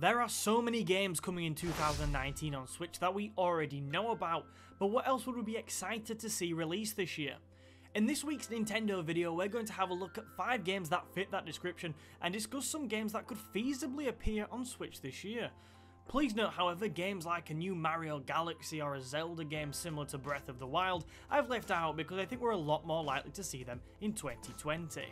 There are so many games coming in 2019 on Switch that we already know about, but what else would we be excited to see released this year? In this week's Nintendo video, we're going to have a look at 5 games that fit that description and discuss some games that could feasibly appear on Switch this year. Please note, however, games like a new Mario Galaxy or a Zelda game similar to Breath of the Wild I've left out because I think we're a lot more likely to see them in 2020.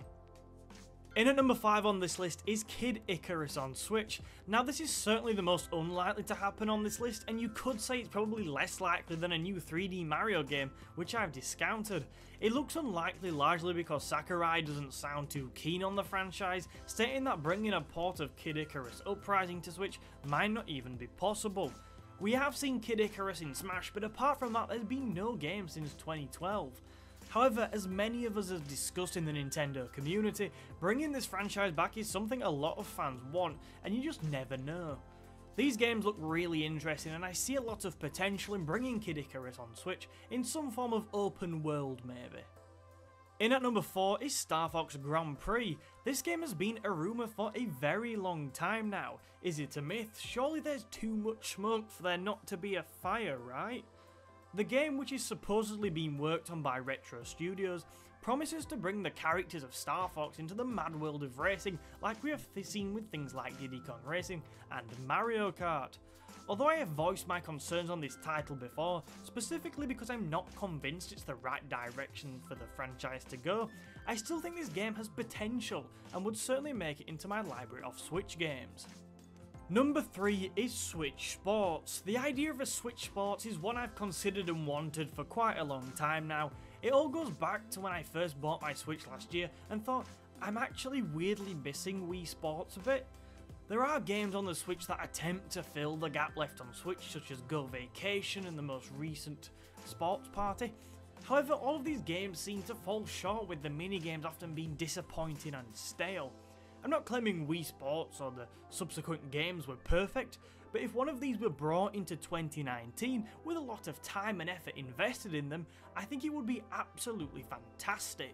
In at number 5 on this list is Kid Icarus on Switch. Now this is certainly the most unlikely to happen on this list, and you could say it's probably less likely than a new 3D Mario game, which I've discounted. It looks unlikely largely because Sakurai doesn't sound too keen on the franchise, stating that bringing a port of Kid Icarus Uprising to Switch might not even be possible. We have seen Kid Icarus in Smash, but apart from that there's been no game since 2012. However, as many of us have discussed in the Nintendo community, bringing this franchise back is something a lot of fans want, and you just never know. These games look really interesting, and I see a lot of potential in bringing Kid Icarus on Switch in some form of open world maybe. In at number 4 is Starfox Grand Prix. This game has been a rumour for a very long time now. Is it a myth? Surely there's too much smoke for there not to be a fire, right? The game, which is supposedly being worked on by Retro Studios, promises to bring the characters of Star Fox into the mad world of racing like we have seen with things like Diddy Kong Racing and Mario Kart. Although I have voiced my concerns on this title before, specifically because I'm not convinced it's the right direction for the franchise to go, I still think this game has potential and would certainly make it into my library of Switch games. Number 3 is Switch Sports. The idea of a Switch Sports is one I've considered and wanted for quite a long time now. It all goes back to when I first bought my Switch last year and thought, I'm actually weirdly missing Wii Sports a bit. There are games on the Switch that attempt to fill the gap left on Switch, such as Go Vacation and the most recent Sports Party. However, all of these games seem to fall short, with the minigames often being disappointing and stale. I'm not claiming Wii Sports or the subsequent games were perfect, but if one of these were brought into 2019 with a lot of time and effort invested in them, I think it would be absolutely fantastic.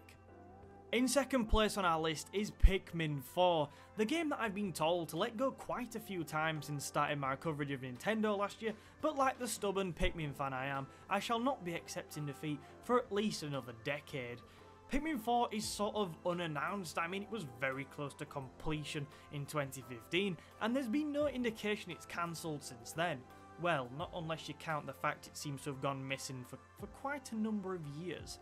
In second place on our list is Pikmin 4, the game that I've been told to let go quite a few times since starting my coverage of Nintendo last year, but like the stubborn Pikmin fan I am, I shall not be accepting defeat for at least another decade. Pikmin 4 is sort of unannounced. I mean, it was very close to completion in 2015, and there's been no indication it's cancelled since then. Well, not unless you count the fact it seems to have gone missing for quite a number of years.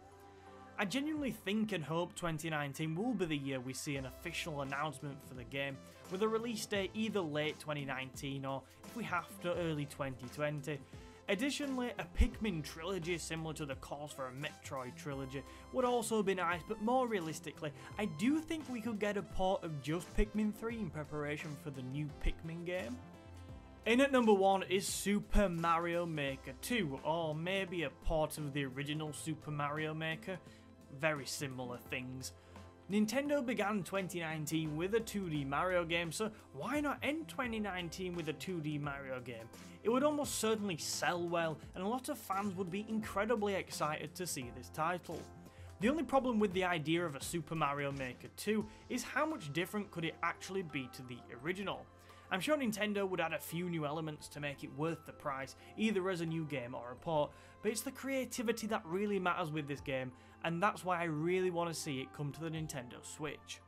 I genuinely think and hope 2019 will be the year we see an official announcement for the game, with a release date either late 2019 or, if we have to, early 2020. Additionally, a Pikmin trilogy similar to the calls for a Metroid trilogy would also be nice, but more realistically, I do think we could get a port of just Pikmin 3 in preparation for the new Pikmin game. In at number 1 is Super Mario Maker 2, or maybe a port of the original Super Mario Maker. Very similar things. Nintendo began 2019 with a 2D Mario game, so why not end 2019 with a 2D Mario game? It would almost certainly sell well, and a lot of fans would be incredibly excited to see this title. The only problem with the idea of a Super Mario Maker 2 is how much different could it actually be to the original. I'm sure Nintendo would add a few new elements to make it worth the price, either as a new game or a port, but it's the creativity that really matters with this game, and that's why I really want to see it come to the Nintendo Switch.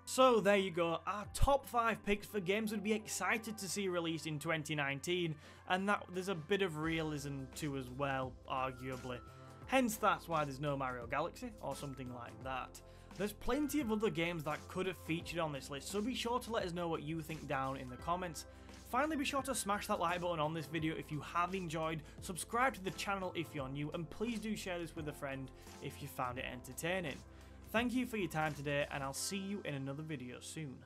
So there you go, our top 5 picks for games we'd be excited to see released in 2019, and that there's a bit of realism to as well, arguably. Hence that's why there's no Mario Galaxy, or something like that. There's plenty of other games that could have featured on this list, so be sure to let us know what you think down in the comments. Finally, be sure to smash that like button on this video if you have enjoyed, subscribe to the channel if you're new, and please do share this with a friend if you found it entertaining. Thank you for your time today, and I'll see you in another video soon.